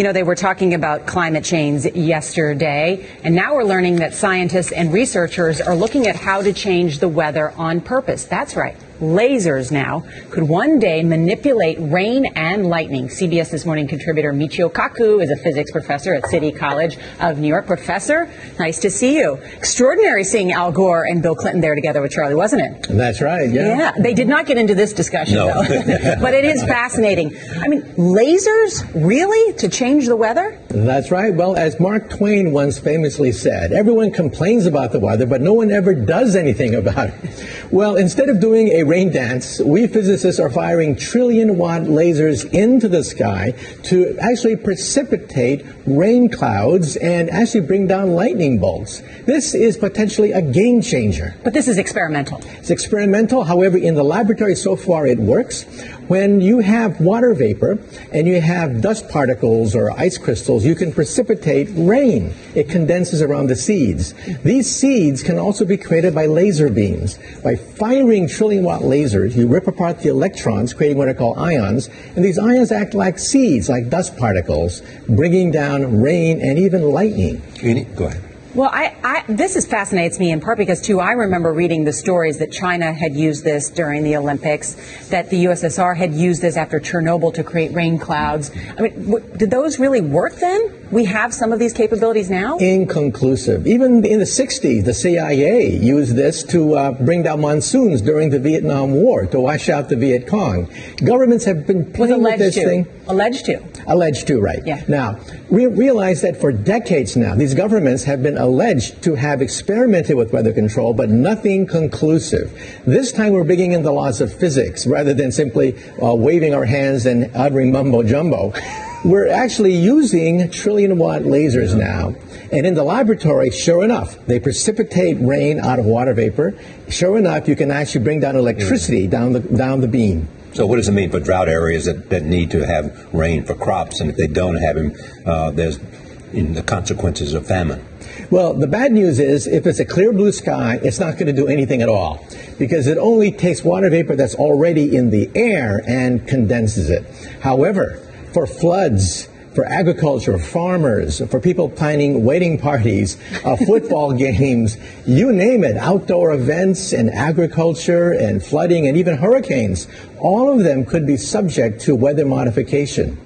You know, they were talking about climate change yesterday, and now we're learning that scientists and researchers are looking at how to change the weather on purpose. That's right. Lasers now could one day manipulate rain and lightning. CBS This Morning contributor Michio Kaku is a physics professor at City College of New York. Professor, nice to see you. Extraordinary seeing Al Gore and Bill Clinton there together with Charlie, wasn't it? That's right, yeah. Yeah, they did not get into this discussion, though. But it is fascinating. I mean, lasers, really, to change the weather? That's right. Well, as Mark Twain once famously said, everyone complains about the weather, but no one ever does anything about it. Well, instead of doing a rain dance, we physicists are firing trillion-watt lasers into the sky to actually precipitate rain clouds and actually bring down lightning bolts. This is potentially a game changer. But this is experimental. It's experimental. However, in the laboratory so far it works. When you have water vapor and you have dust particles or ice crystals, you can precipitate rain. It condenses around the seeds. These seeds can also be created by laser beams. By firing trillion-watt lasers, you rip apart the electrons, creating what are called ions, and these ions act like seeds, like dust particles, bringing down rain and even lightning. Go ahead. Well, this fascinates me in part because, too, I remember reading the stories that China had used this during the Olympics, that the USSR had used this after Chernobyl to create rain clouds. I mean, did those really work then? We have some of these capabilities now? Inconclusive. Even in the 60s, the CIA used this to bring down monsoons during the Vietnam War, to wash out the Viet Cong. Governments have been playing with this thing. Alleged to. Alleged to, right. Yeah. Now, we realize that for decades now, these governments have been alleged to have experimented with weather control, but nothing conclusive. This time we're bringing in the laws of physics rather than simply waving our hands and uttering mumbo-jumbo. We're actually using trillion-watt lasers now. And in the laboratory, sure enough, they precipitate rain out of water vapor. Sure enough, you can actually bring down electricity down the beam. So what does it mean for drought areas that need to have rain for crops, and if they don't have them, there's the consequences of famine? Well, the bad news is if it's a clear blue sky, it's not going to do anything at all because it only takes water vapor that's already in the air and condenses it. However, for floods, for agriculture, farmers, for people planning wedding parties, football games, you name it, outdoor events and agriculture and flooding and even hurricanes, all of them could be subject to weather modification.